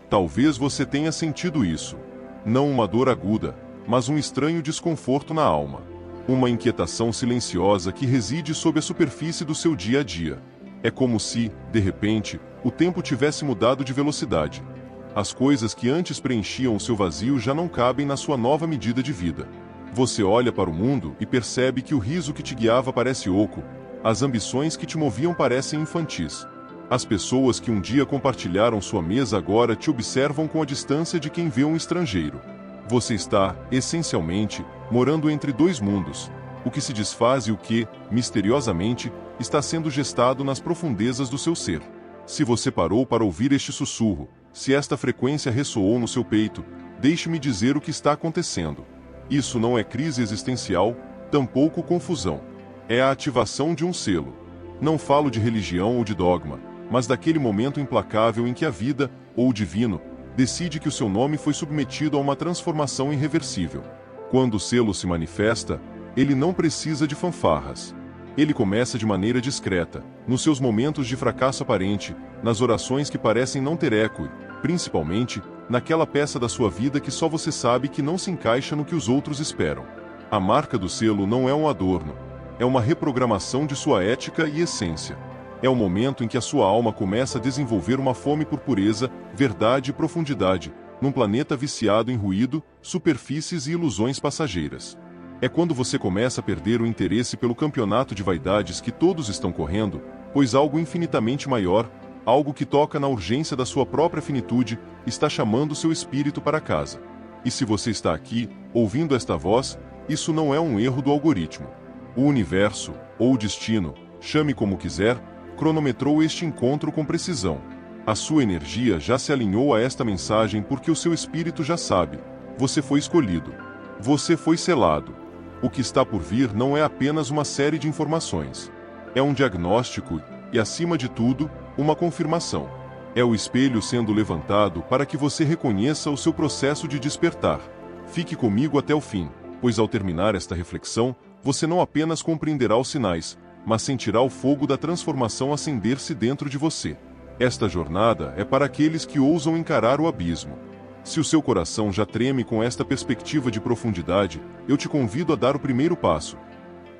Talvez você tenha sentido isso. Não uma dor aguda, mas um estranho desconforto na alma. Uma inquietação silenciosa que reside sob a superfície do seu dia a dia. É como se, de repente, o tempo tivesse mudado de velocidade. As coisas que antes preenchiam o seu vazio já não cabem na sua nova medida de vida. Você olha para o mundo e percebe que o riso que te guiava parece oco, as ambições que te moviam parecem infantis. As pessoas que um dia compartilharam sua mesa agora te observam com a distância de quem vê um estrangeiro. Você está, essencialmente, morando entre dois mundos, o que se desfaz e o que, misteriosamente, está sendo gestado nas profundezas do seu ser. Se você parou para ouvir este sussurro, se esta frequência ressoou no seu peito, deixe-me dizer o que está acontecendo. Isso não é crise existencial, tampouco confusão. É a ativação de um selo. Não falo de religião ou de dogma, mas daquele momento implacável em que a vida, ou o divino, decide que o seu nome foi submetido a uma transformação irreversível. Quando o selo se manifesta, ele não precisa de fanfarras. Ele começa de maneira discreta, nos seus momentos de fracasso aparente, nas orações que parecem não ter eco e, principalmente, naquela peça da sua vida que só você sabe que não se encaixa no que os outros esperam. A marca do selo não é um adorno, é uma reprogramação de sua ética e essência. É o momento em que a sua alma começa a desenvolver uma fome por pureza, verdade e profundidade, num planeta viciado em ruído, superfícies e ilusões passageiras. É quando você começa a perder o interesse pelo campeonato de vaidades que todos estão correndo, pois algo infinitamente maior, algo que toca na urgência da sua própria finitude, está chamando seu espírito para casa. E se você está aqui, ouvindo esta voz, isso não é um erro do algoritmo. O universo, ou o destino, chame como quiser, cronometrou este encontro com precisão. A sua energia já se alinhou a esta mensagem porque o seu espírito já sabe. Você foi escolhido. Você foi selado. O que está por vir não é apenas uma série de informações. É um diagnóstico e, acima de tudo, uma confirmação. É o espelho sendo levantado para que você reconheça o seu processo de despertar. Fique comigo até o fim, pois ao terminar esta reflexão, você não apenas compreenderá os sinais, mas sentirá o fogo da transformação acender-se dentro de você. Esta jornada é para aqueles que ousam encarar o abismo. Se o seu coração já treme com esta perspectiva de profundidade, eu te convido a dar o primeiro passo.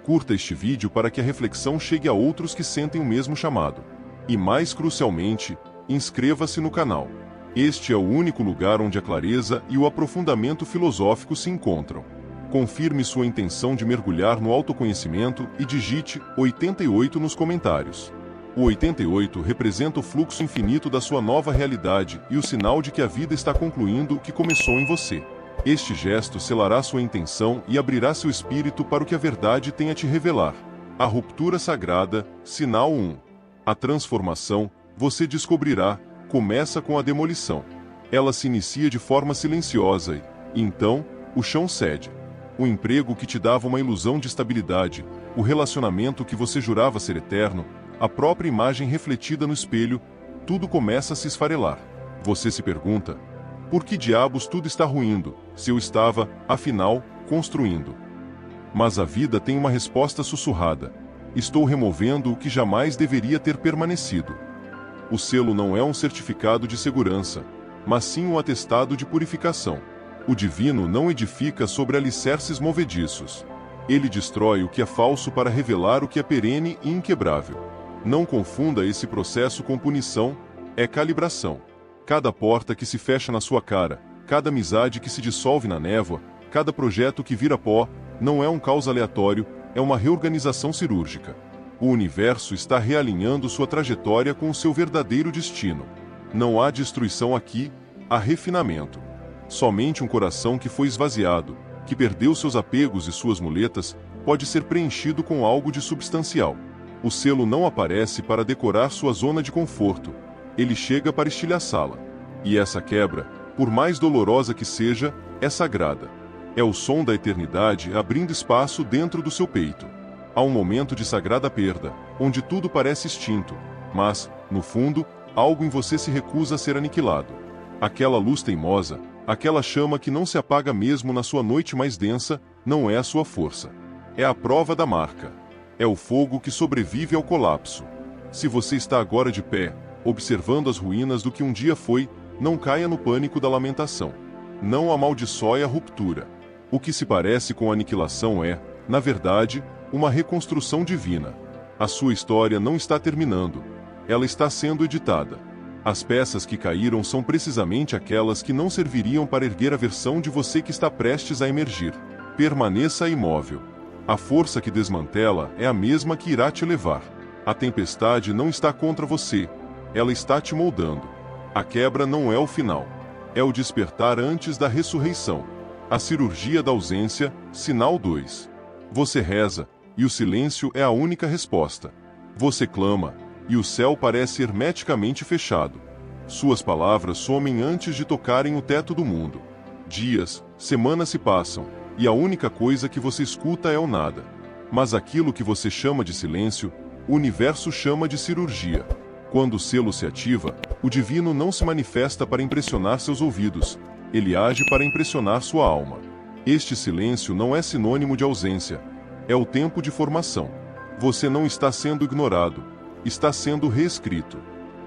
Curta este vídeo para que a reflexão chegue a outros que sentem o mesmo chamado. E mais crucialmente, inscreva-se no canal. Este é o único lugar onde a clareza e o aprofundamento filosófico se encontram. Confirme sua intenção de mergulhar no autoconhecimento e digite 88 nos comentários. O 88 representa o fluxo infinito da sua nova realidade e o sinal de que a vida está concluindo o que começou em você. Este gesto selará sua intenção e abrirá seu espírito para o que a verdade tem a te revelar. A ruptura sagrada, sinal 1. A transformação, você descobrirá, começa com a demolição. Ela se inicia de forma silenciosa e, então, o chão cede. O emprego que te dava uma ilusão de estabilidade, o relacionamento que você jurava ser eterno, a própria imagem refletida no espelho, tudo começa a se esfarelar. Você se pergunta, por que diabos tudo está ruindo, se eu estava, afinal, construindo? Mas a vida tem uma resposta sussurrada. Estou removendo o que jamais deveria ter permanecido. O selo não é um certificado de segurança, mas sim um atestado de purificação. O divino não edifica sobre alicerces movediços. Ele destrói o que é falso para revelar o que é perene e inquebrável. Não confunda esse processo com punição, é calibração. Cada porta que se fecha na sua cara, cada amizade que se dissolve na névoa, cada projeto que vira pó, não é um caos aleatório, é uma reorganização cirúrgica. O universo está realinhando sua trajetória com o seu verdadeiro destino. Não há destruição aqui, há refinamento. Somente um coração que foi esvaziado, que perdeu seus apegos e suas muletas, pode ser preenchido com algo de substancial. O selo não aparece para decorar sua zona de conforto, ele chega para estilhaçá-la. E essa quebra, por mais dolorosa que seja, é sagrada. É o som da eternidade abrindo espaço dentro do seu peito. Há um momento de sagrada perda, onde tudo parece extinto, mas, no fundo, algo em você se recusa a ser aniquilado. Aquela luz teimosa, aquela chama que não se apaga mesmo na sua noite mais densa, não é a sua força. É a prova da marca. É o fogo que sobrevive ao colapso. Se você está agora de pé, observando as ruínas do que um dia foi, não caia no pânico da lamentação. Não amaldiçoe a ruptura. O que se parece com a aniquilação é, na verdade, uma reconstrução divina. A sua história não está terminando. Ela está sendo editada. As peças que caíram são precisamente aquelas que não serviriam para erguer a versão de você que está prestes a emergir. Permaneça imóvel. A força que desmantela é a mesma que irá te levar. A tempestade não está contra você. Ela está te moldando. A quebra não é o final. É o despertar antes da ressurreição. A cirurgia da ausência, sinal 2. Você reza, e o silêncio é a única resposta. Você clama, e o céu parece hermeticamente fechado. Suas palavras somem antes de tocarem o teto do mundo. Dias, semanas se passam, e a única coisa que você escuta é o nada. Mas aquilo que você chama de silêncio, o universo chama de cirurgia. Quando o selo se ativa, o divino não se manifesta para impressionar seus ouvidos, ele age para impressionar sua alma. Este silêncio não é sinônimo de ausência, é o tempo de formação. Você não está sendo ignorado, está sendo reescrito.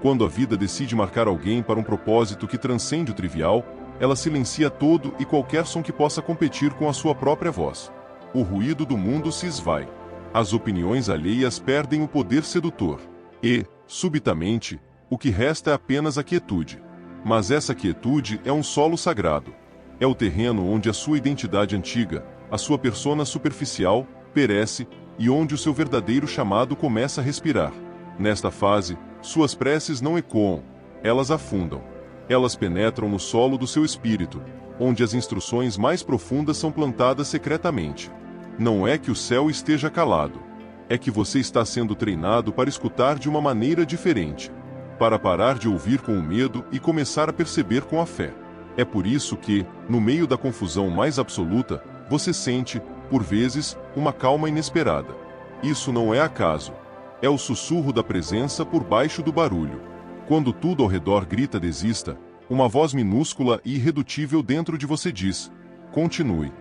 Quando a vida decide marcar alguém para um propósito que transcende o trivial, ela silencia todo e qualquer som que possa competir com a sua própria voz. O ruído do mundo se esvai. As opiniões alheias perdem o poder sedutor. E, subitamente, o que resta é apenas a quietude. Mas essa quietude é um solo sagrado. É o terreno onde a sua identidade antiga, a sua persona superficial, perece e onde o seu verdadeiro chamado começa a respirar. Nesta fase, suas preces não ecoam, elas afundam. Elas penetram no solo do seu espírito, onde as instruções mais profundas são plantadas secretamente. Não é que o céu esteja calado. É que você está sendo treinado para escutar de uma maneira diferente. Para parar de ouvir com o medo e começar a perceber com a fé. É por isso que, no meio da confusão mais absoluta, você sente, por vezes, uma calma inesperada. Isso não é acaso. É o sussurro da presença por baixo do barulho. Quando tudo ao redor grita desista, uma voz minúscula e irredutível dentro de você diz: continue.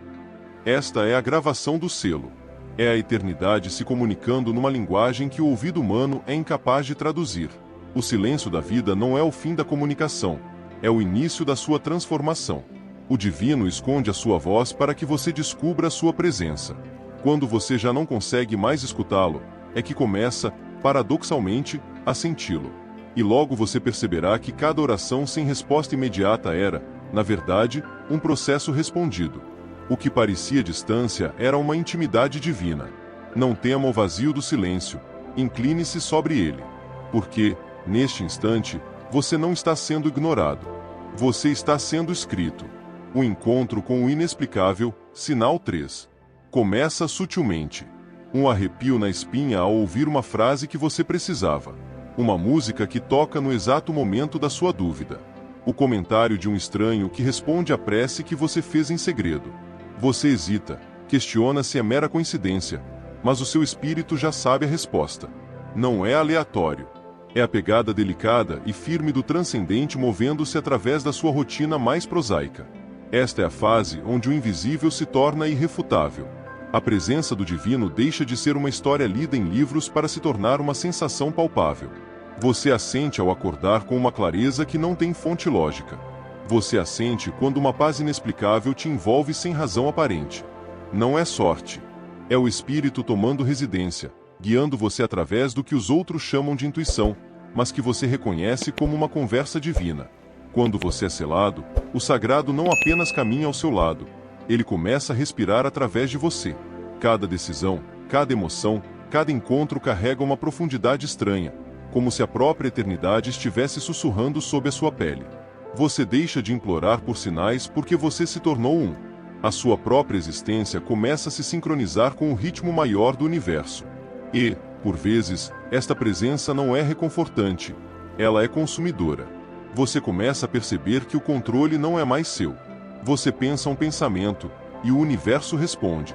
Esta é a gravação do selo. É a eternidade se comunicando numa linguagem que o ouvido humano é incapaz de traduzir. O silêncio da vida não é o fim da comunicação, é o início da sua transformação. O divino esconde a sua voz para que você descubra a sua presença. Quando você já não consegue mais escutá-lo, é que começa, paradoxalmente, a senti-lo. E logo você perceberá que cada oração sem resposta imediata era, na verdade, um processo respondido. O que parecia distância era uma intimidade divina. Não tema o vazio do silêncio, incline-se sobre ele. Porque, neste instante, você não está sendo ignorado. Você está sendo escrito. O encontro com o inexplicável, sinal 3. Começa sutilmente. Um arrepio na espinha ao ouvir uma frase que você precisava. Uma música que toca no exato momento da sua dúvida. O comentário de um estranho que responde à prece que você fez em segredo. Você hesita, questiona se é mera coincidência, mas o seu espírito já sabe a resposta. Não é aleatório. É a pegada delicada e firme do transcendente movendo-se através da sua rotina mais prosaica. Esta é a fase onde o invisível se torna irrefutável. A presença do divino deixa de ser uma história lida em livros para se tornar uma sensação palpável. Você a sente ao acordar com uma clareza que não tem fonte lógica. Você a sente quando uma paz inexplicável te envolve sem razão aparente. Não é sorte. É o espírito tomando residência, guiando você através do que os outros chamam de intuição, mas que você reconhece como uma conversa divina. Quando você é selado, o sagrado não apenas caminha ao seu lado, ele começa a respirar através de você. Cada decisão, cada emoção, cada encontro carrega uma profundidade estranha, como se a própria eternidade estivesse sussurrando sob a sua pele. Você deixa de implorar por sinais porque você se tornou um. A sua própria existência começa a se sincronizar com o ritmo maior do universo. E, por vezes, esta presença não é reconfortante, ela é consumidora. Você começa a perceber que o controle não é mais seu. Você pensa um pensamento, e o universo responde.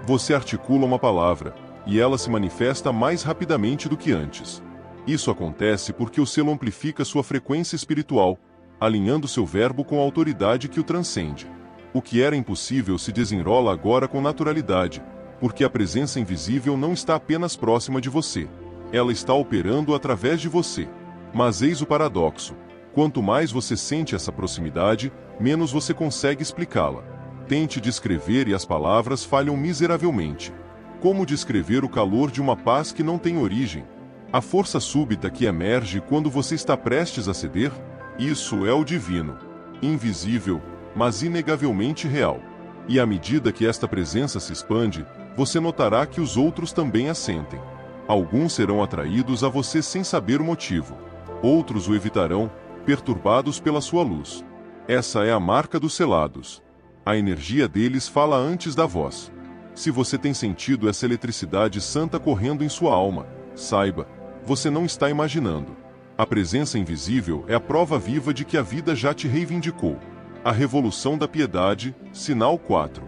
Você articula uma palavra, e ela se manifesta mais rapidamente do que antes. Isso acontece porque o selo amplifica sua frequência espiritual, alinhando seu verbo com a autoridade que o transcende. O que era impossível se desenrola agora com naturalidade, porque a presença invisível não está apenas próxima de você. Ela está operando através de você. Mas eis o paradoxo. Quanto mais você sente essa proximidade, menos você consegue explicá-la. Tente descrever e as palavras falham miseravelmente. Como descrever o calor de uma paz que não tem origem? A força súbita que emerge quando você está prestes a ceder? Isso é o divino. Invisível, mas inegavelmente real. E à medida que esta presença se expande, você notará que os outros também a sentem. Alguns serão atraídos a você sem saber o motivo. Outros o evitarão, perturbados pela sua luz. Essa é a marca dos selados. A energia deles fala antes da voz. Se você tem sentido essa eletricidade santa correndo em sua alma, saiba, você não está imaginando. A presença invisível é a prova viva de que a vida já te reivindicou. A revolução da piedade, sinal 4.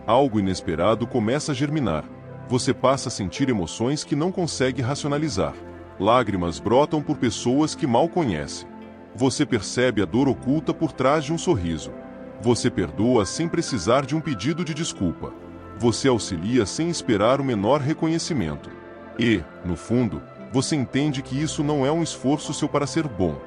Algo inesperado começa a germinar. Você passa a sentir emoções que não consegue racionalizar. Lágrimas brotam por pessoas que mal conhece. Você percebe a dor oculta por trás de um sorriso. Você perdoa sem precisar de um pedido de desculpa. Você auxilia sem esperar o menor reconhecimento. E, no fundo, você entende que isso não é um esforço seu para ser bom.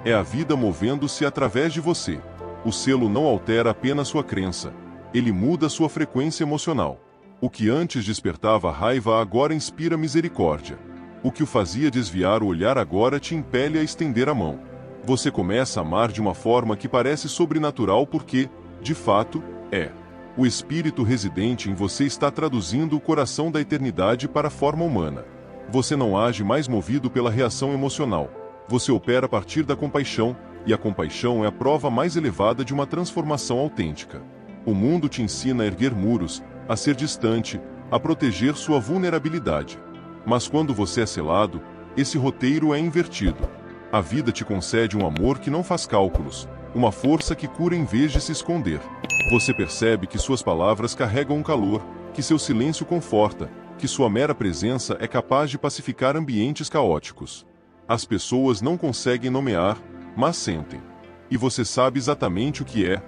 É a vida movendo-se através de você. O selo não altera apenas sua crença. Ele muda sua frequência emocional. O que antes despertava raiva agora inspira misericórdia. O que o fazia desviar o olhar agora te impele a estender a mão. Você começa a amar de uma forma que parece sobrenatural porque, de fato, é. O espírito residente em você está traduzindo o coração da eternidade para a forma humana. Você não age mais movido pela reação emocional. Você opera a partir da compaixão, e a compaixão é a prova mais elevada de uma transformação autêntica. O mundo te ensina a erguer muros, a ser distante, a proteger sua vulnerabilidade. Mas quando você é selado, esse roteiro é invertido. A vida te concede um amor que não faz cálculos, uma força que cura em vez de se esconder. Você percebe que suas palavras carregam um calor, que seu silêncio conforta, que sua mera presença é capaz de pacificar ambientes caóticos. As pessoas não conseguem nomear, mas sentem. E você sabe exatamente o que é: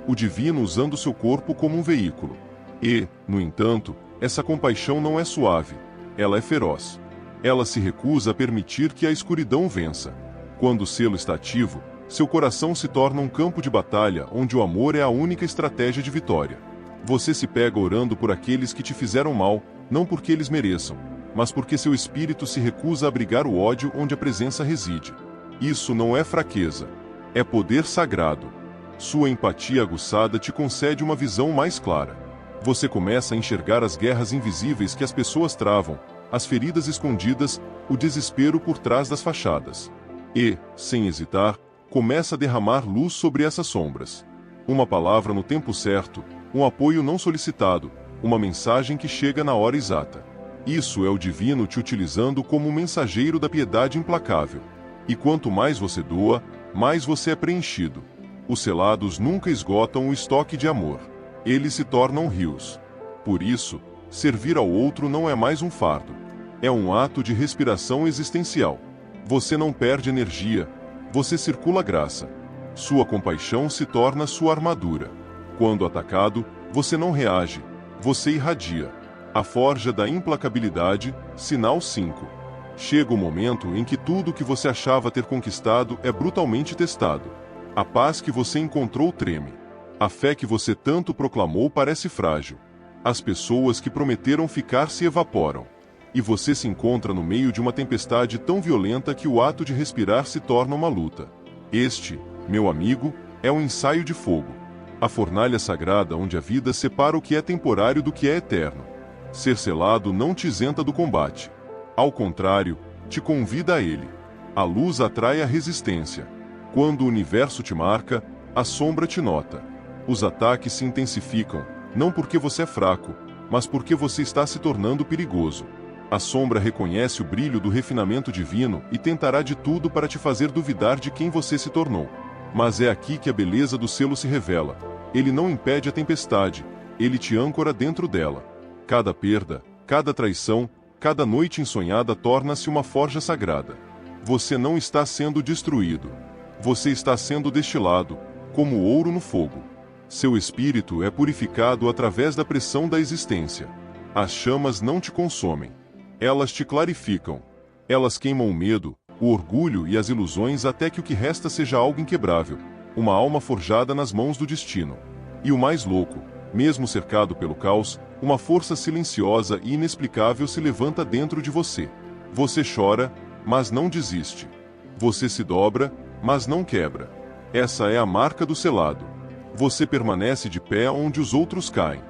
o divino usando seu corpo como um veículo. E, no entanto, essa compaixão não é suave, ela é feroz. Ela se recusa a permitir que a escuridão vença. Quando o selo está ativo, seu coração se torna um campo de batalha onde o amor é a única estratégia de vitória. Você se pega orando por aqueles que te fizeram mal, não porque eles mereçam, mas porque seu espírito se recusa a abrigar o ódio onde a presença reside. Isso não é fraqueza, é poder sagrado. Sua empatia aguçada te concede uma visão mais clara. Você começa a enxergar as guerras invisíveis que as pessoas travam, as feridas escondidas, o desespero por trás das fachadas. E, sem hesitar, começa a derramar luz sobre essas sombras. Uma palavra no tempo certo, um apoio não solicitado, uma mensagem que chega na hora exata. Isso é o divino te utilizando como um mensageiro da piedade implacável. E quanto mais você doa, mais você é preenchido. Os selados nunca esgotam o estoque de amor. Eles se tornam rios. Por isso, servir ao outro não é mais um fardo. É um ato de respiração existencial. Você não perde energia, você circula graça. Sua compaixão se torna sua armadura. Quando atacado, você não reage, você irradia. A forja da implacabilidade, sinal 5. Chega o momento em que tudo que você achava ter conquistado é brutalmente testado. A paz que você encontrou treme. A fé que você tanto proclamou parece frágil. As pessoas que prometeram ficar se evaporam. E você se encontra no meio de uma tempestade tão violenta que o ato de respirar se torna uma luta. Este, meu amigo, é um ensaio de fogo. A fornalha sagrada onde a vida separa o que é temporário do que é eterno. Ser selado não te isenta do combate. Ao contrário, te convida a ele. A luz atrai a resistência. Quando o universo te marca, a sombra te nota. Os ataques se intensificam, não porque você é fraco, mas porque você está se tornando perigoso. A sombra reconhece o brilho do refinamento divino e tentará de tudo para te fazer duvidar de quem você se tornou. Mas é aqui que a beleza do selo se revela. Ele não impede a tempestade, ele te âncora dentro dela. Cada perda, cada traição, cada noite ensonhada torna-se uma forja sagrada. Você não está sendo destruído. Você está sendo destilado, como ouro no fogo. Seu espírito é purificado através da pressão da existência. As chamas não te consomem. Elas te clarificam. Elas queimam o medo, o orgulho e as ilusões até que o que resta seja algo inquebrável, uma alma forjada nas mãos do destino. E o mais louco, mesmo cercado pelo caos, uma força silenciosa e inexplicável se levanta dentro de você. Você chora, mas não desiste. Você se dobra, mas não quebra. Essa é a marca do selado. Você permanece de pé onde os outros caem.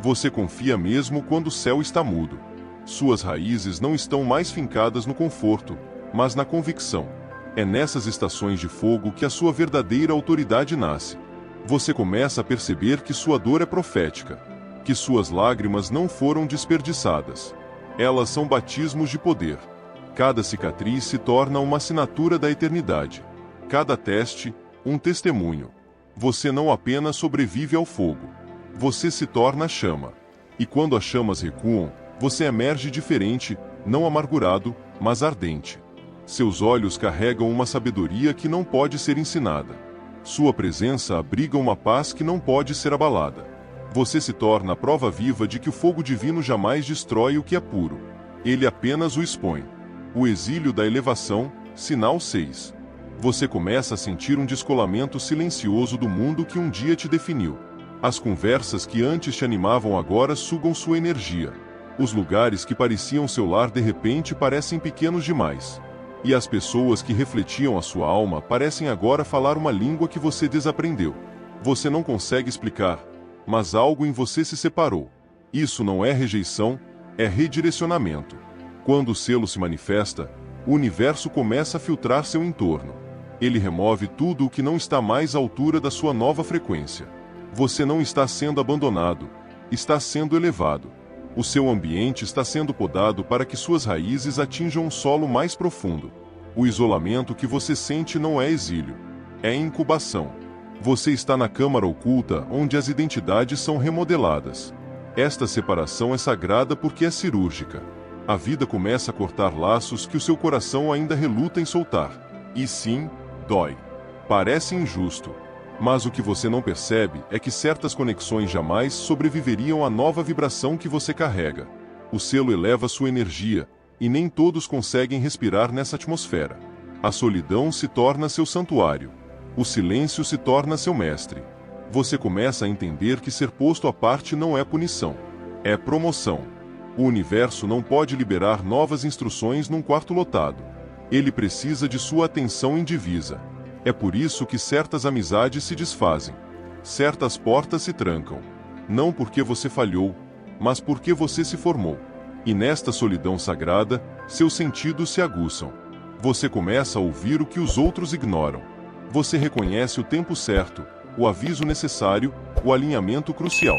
Você confia mesmo quando o céu está mudo. Suas raízes não estão mais fincadas no conforto, mas na convicção. É nessas estações de fogo que a sua verdadeira autoridade nasce. Você começa a perceber que sua dor é profética, que suas lágrimas não foram desperdiçadas. Elas são batismos de poder. Cada cicatriz se torna uma assinatura da eternidade. Cada teste, um testemunho. Você não apenas sobrevive ao fogo. Você se torna chama. E quando as chamas recuam, você emerge diferente, não amargurado, mas ardente. Seus olhos carregam uma sabedoria que não pode ser ensinada. Sua presença abriga uma paz que não pode ser abalada. Você se torna a prova viva de que o fogo divino jamais destrói o que é puro. Ele apenas o expõe. O exílio da elevação, sinal 6. Você começa a sentir um descolamento silencioso do mundo que um dia te definiu. As conversas que antes te animavam agora sugam sua energia. Os lugares que pareciam seu lar de repente parecem pequenos demais. E as pessoas que refletiam a sua alma parecem agora falar uma língua que você desaprendeu. Você não consegue explicar, mas algo em você se separou. Isso não é rejeição, é redirecionamento. Quando o selo se manifesta, o universo começa a filtrar seu entorno. Ele remove tudo o que não está mais à altura da sua nova frequência. Você não está sendo abandonado, está sendo elevado. O seu ambiente está sendo podado para que suas raízes atinjam um solo mais profundo. O isolamento que você sente não é exílio, é incubação. Você está na câmara oculta onde as identidades são remodeladas. Esta separação é sagrada porque é cirúrgica. A vida começa a cortar laços que o seu coração ainda reluta em soltar. E sim, dói. Parece injusto. Mas o que você não percebe é que certas conexões jamais sobreviveriam à nova vibração que você carrega. O selo eleva sua energia, e nem todos conseguem respirar nessa atmosfera. A solidão se torna seu santuário. O silêncio se torna seu mestre. Você começa a entender que ser posto à parte não é punição, é promoção. O universo não pode liberar novas instruções num quarto lotado. Ele precisa de sua atenção indivisa. É por isso que certas amizades se desfazem. Certas portas se trancam. Não porque você falhou, mas porque você se formou. E nesta solidão sagrada, seus sentidos se aguçam. Você começa a ouvir o que os outros ignoram. Você reconhece o tempo certo, o aviso necessário, o alinhamento crucial.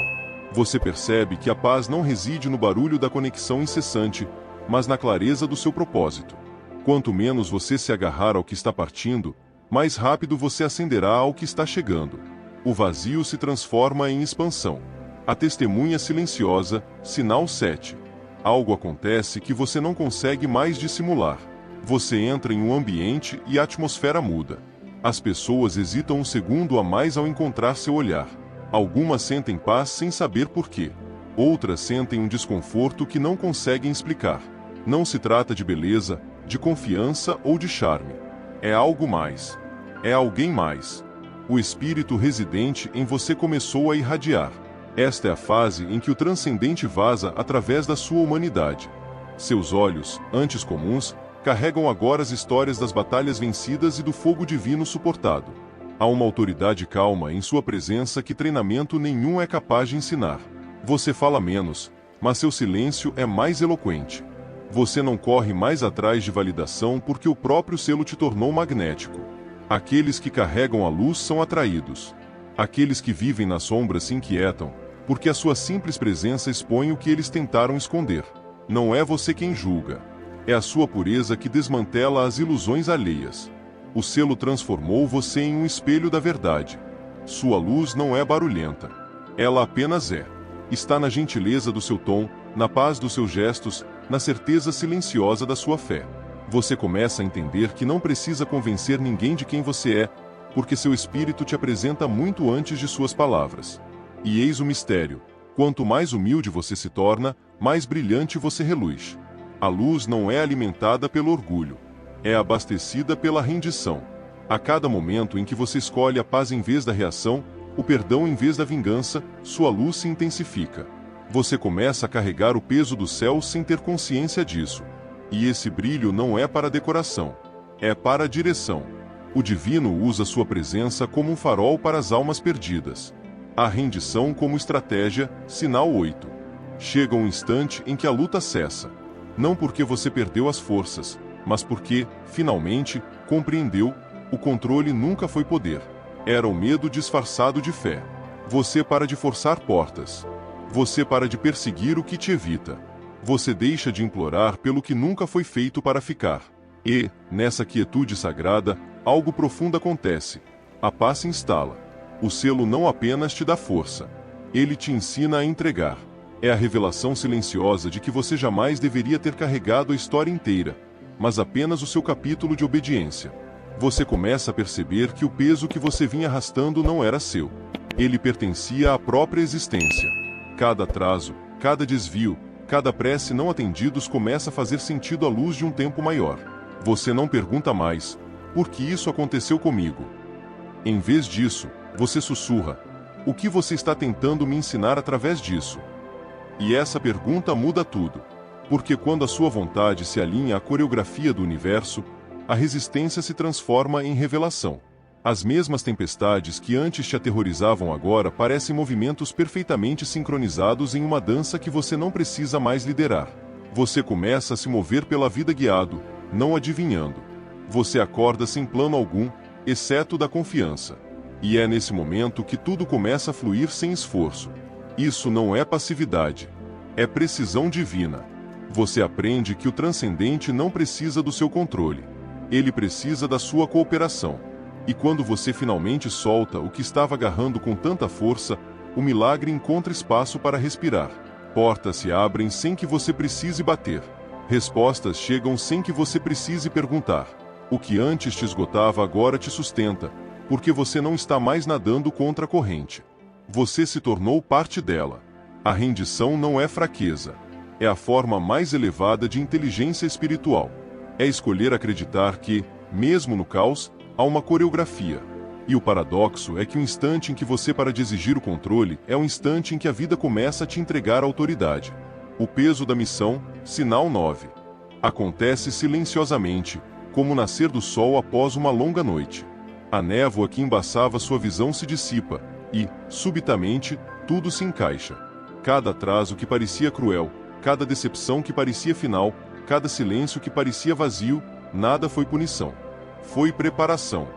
Você percebe que a paz não reside no barulho da conexão incessante, mas na clareza do seu propósito. Quanto menos você se agarrar ao que está partindo, mais rápido você ascenderá ao que está chegando. O vazio se transforma em expansão. A testemunha silenciosa, sinal 7. Algo acontece que você não consegue mais dissimular. Você entra em um ambiente e a atmosfera muda. As pessoas hesitam um segundo a mais ao encontrar seu olhar. Algumas sentem paz sem saber por quê. Outras sentem um desconforto que não conseguem explicar. Não se trata de beleza, de confiança ou de charme. É algo mais. É alguém mais. O espírito residente em você começou a irradiar. Esta é a fase em que o transcendente vaza através da sua humanidade. Seus olhos, antes comuns, carregam agora as histórias das batalhas vencidas e do fogo divino suportado. Há uma autoridade calma em sua presença que treinamento nenhum é capaz de ensinar. Você fala menos, mas seu silêncio é mais eloquente. Você não corre mais atrás de validação porque o próprio selo te tornou magnético. Aqueles que carregam a luz são atraídos. Aqueles que vivem nas sombras se inquietam, porque a sua simples presença expõe o que eles tentaram esconder. Não é você quem julga. É a sua pureza que desmantela as ilusões alheias. O selo transformou você em um espelho da verdade. Sua luz não é barulhenta. Ela apenas é. Está na gentileza do seu tom, na paz dos seus gestos, na certeza silenciosa da sua fé. Você começa a entender que não precisa convencer ninguém de quem você é, porque seu espírito te apresenta muito antes de suas palavras. E eis o mistério: quanto mais humilde você se torna, mais brilhante você reluz. A luz não é alimentada pelo orgulho. É abastecida pela rendição. A cada momento em que você escolhe a paz em vez da reação, o perdão em vez da vingança, sua luz se intensifica. Você começa a carregar o peso do céu sem ter consciência disso. E esse brilho não é para decoração. É para a direção. O divino usa sua presença como um farol para as almas perdidas. A rendição como estratégia, sinal 8. Chega um instante em que a luta cessa. Não porque você perdeu as forças, mas porque, finalmente, compreendeu, o controle nunca foi poder. Era o medo disfarçado de fé. Você para de forçar portas. Você para de perseguir o que te evita. Você deixa de implorar pelo que nunca foi feito para ficar. E, nessa quietude sagrada, algo profundo acontece. A paz se instala. O selo não apenas te dá força. Ele te ensina a entregar. É a revelação silenciosa de que você jamais deveria ter carregado a história inteira, mas apenas o seu capítulo de obediência. Você começa a perceber que o peso que você vinha arrastando não era seu. Ele pertencia à própria existência. Cada atraso, cada desvio, cada prece não atendidos começa a fazer sentido à luz de um tempo maior. Você não pergunta mais, por que isso aconteceu comigo? Em vez disso, você sussurra, o que você está tentando me ensinar através disso? E essa pergunta muda tudo. Porque quando a sua vontade se alinha à coreografia do universo, a resistência se transforma em revelação. As mesmas tempestades que antes te aterrorizavam agora parecem movimentos perfeitamente sincronizados em uma dança que você não precisa mais liderar. Você começa a se mover pela vida guiado, não adivinhando. Você acorda sem plano algum, exceto da confiança. E é nesse momento que tudo começa a fluir sem esforço. Isso não é passividade. É precisão divina. Você aprende que o transcendente não precisa do seu controle. Ele precisa da sua cooperação. E quando você finalmente solta o que estava agarrando com tanta força, o milagre encontra espaço para respirar. Portas se abrem sem que você precise bater. Respostas chegam sem que você precise perguntar. O que antes te esgotava agora te sustenta, porque você não está mais nadando contra a corrente. Você se tornou parte dela. A rendição não é fraqueza. É a forma mais elevada de inteligência espiritual. É escolher acreditar que, mesmo no caos, há uma coreografia. E o paradoxo é que o instante em que você para de exigir o controle é o instante em que a vida começa a te entregar a autoridade. O peso da missão, sinal 9. Acontece silenciosamente, como o nascer do sol após uma longa noite. A névoa que embaçava sua visão se dissipa, e, subitamente, tudo se encaixa. Cada atraso que parecia cruel, cada decepção que parecia final, cada silêncio que parecia vazio, nada foi punição. Foi preparação.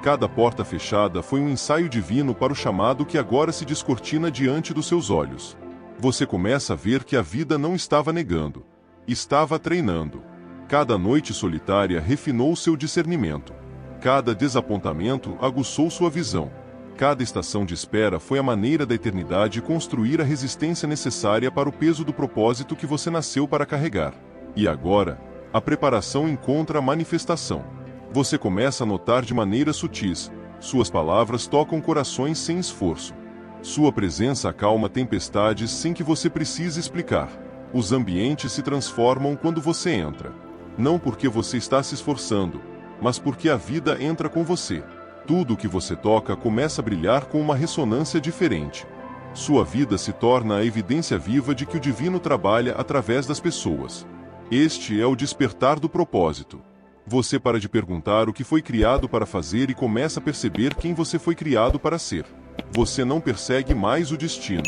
Cada porta fechada foi um ensaio divino para o chamado que agora se descortina diante dos seus olhos. Você começa a ver que a vida não estava negando. Estava treinando. Cada noite solitária refinou seu discernimento. Cada desapontamento aguçou sua visão. Cada estação de espera foi a maneira da eternidade construir a resistência necessária para o peso do propósito que você nasceu para carregar. E agora, a preparação encontra a manifestação. Você começa a notar de maneira sutis, suas palavras tocam corações sem esforço. Sua presença acalma tempestades sem que você precise explicar. Os ambientes se transformam quando você entra. Não porque você está se esforçando, mas porque a vida entra com você. Tudo o que você toca começa a brilhar com uma ressonância diferente. Sua vida se torna a evidência viva de que o divino trabalha através das pessoas. Este é o despertar do propósito. Você para de perguntar o que foi criado para fazer e começa a perceber quem você foi criado para ser. Você não persegue mais o destino.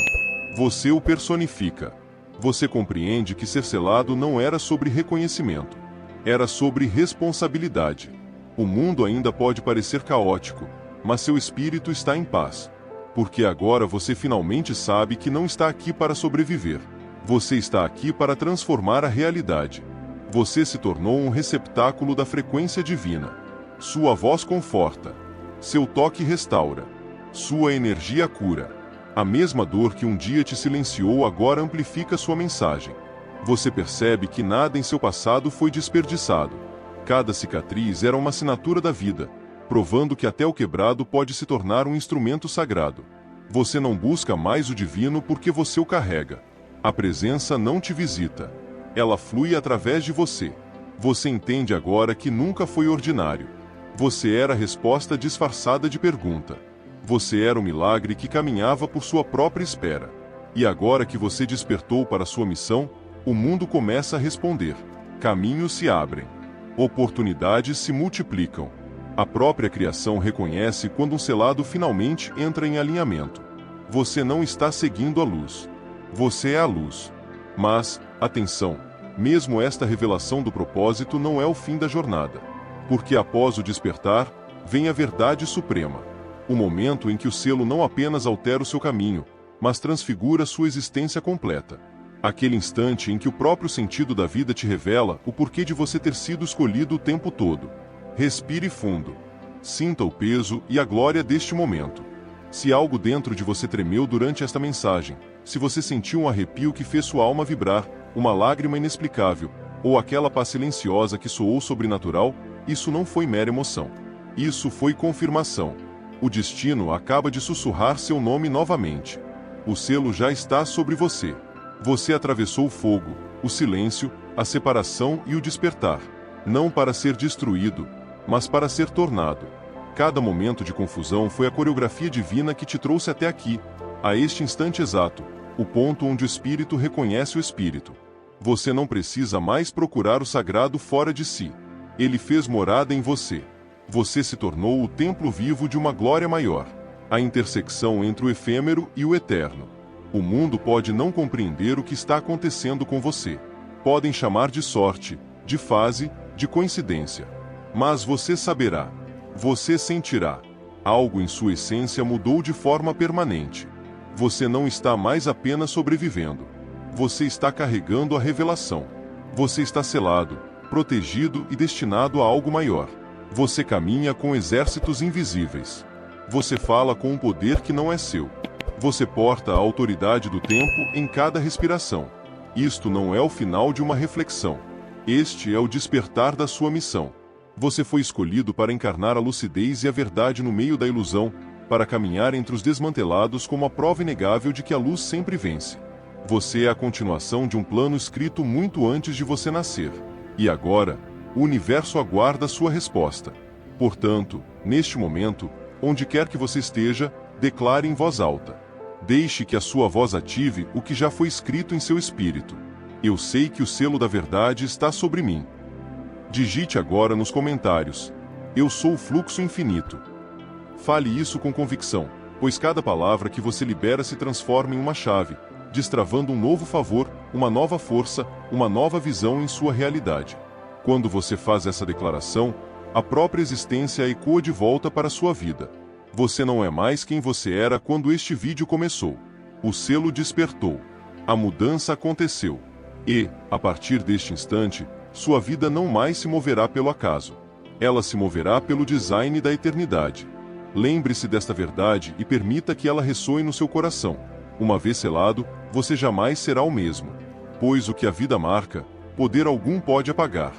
Você o personifica. Você compreende que ser selado não era sobre reconhecimento. Era sobre responsabilidade. O mundo ainda pode parecer caótico, mas seu espírito está em paz. Porque agora você finalmente sabe que não está aqui para sobreviver. Você está aqui para transformar a realidade. Você se tornou um receptáculo da frequência divina. Sua voz conforta. Seu toque restaura. Sua energia cura. A mesma dor que um dia te silenciou agora amplifica sua mensagem. Você percebe que nada em seu passado foi desperdiçado. Cada cicatriz era uma assinatura da vida, provando que até o quebrado pode se tornar um instrumento sagrado. Você não busca mais o divino porque você o carrega. A presença não te visita. Ela flui através de você. Você entende agora que nunca foi ordinário. Você era a resposta disfarçada de pergunta. Você era o milagre que caminhava por sua própria espera. E agora que você despertou para sua missão, o mundo começa a responder. Caminhos se abrem. Oportunidades se multiplicam. A própria criação reconhece quando um selado finalmente entra em alinhamento. Você não está seguindo a luz. Você é a luz. Mas, atenção, mesmo esta revelação do propósito não é o fim da jornada. Porque após o despertar, vem a verdade suprema. O momento em que o selo não apenas altera o seu caminho, mas transfigura sua existência completa. Aquele instante em que o próprio sentido da vida te revela o porquê de você ter sido escolhido o tempo todo. Respire fundo. Sinta o peso e a glória deste momento. Se algo dentro de você tremeu durante esta mensagem, se você sentiu um arrepio que fez sua alma vibrar, uma lágrima inexplicável, ou aquela paz silenciosa que soou sobrenatural, isso não foi mera emoção. Isso foi confirmação. O destino acaba de sussurrar seu nome novamente. O selo já está sobre você. Você atravessou o fogo, o silêncio, a separação e o despertar. Não para ser destruído, mas para ser tornado. Cada momento de confusão foi a coreografia divina que te trouxe até aqui, a este instante exato, o ponto onde o espírito reconhece o espírito. Você não precisa mais procurar o sagrado fora de si. Ele fez morada em você. Você se tornou o templo vivo de uma glória maior. A intersecção entre o efêmero e o eterno. O mundo pode não compreender o que está acontecendo com você. Podem chamar de sorte, de fase, de coincidência. Mas você saberá. Você sentirá. Algo em sua essência mudou de forma permanente. Você não está mais apenas sobrevivendo. Você está carregando a revelação. Você está selado, protegido e destinado a algo maior. Você caminha com exércitos invisíveis. Você fala com um poder que não é seu. Você porta a autoridade do tempo em cada respiração. Isto não é o final de uma reflexão. Este é o despertar da sua missão. Você foi escolhido para encarnar a lucidez e a verdade no meio da ilusão, para caminhar entre os desmantelados como a prova inegável de que a luz sempre vence. Você é a continuação de um plano escrito muito antes de você nascer. E agora, o universo aguarda sua resposta. Portanto, neste momento, onde quer que você esteja, declare em voz alta. Deixe que a sua voz ative o que já foi escrito em seu espírito. Eu sei que o selo da verdade está sobre mim. Digite agora nos comentários. Eu sou o fluxo infinito. Fale isso com convicção, pois cada palavra que você libera se transforma em uma chave, destravando um novo favor, uma nova força, uma nova visão em sua realidade. Quando você faz essa declaração, a própria existência ecoa de volta para a sua vida. Você não é mais quem você era quando este vídeo começou. O selo despertou. A mudança aconteceu. E, a partir deste instante, sua vida não mais se moverá pelo acaso. Ela se moverá pelo design da eternidade. Lembre-se desta verdade e permita que ela ressoe no seu coração. Uma vez selado, você jamais será o mesmo. Pois o que a vida marca, poder algum pode apagar.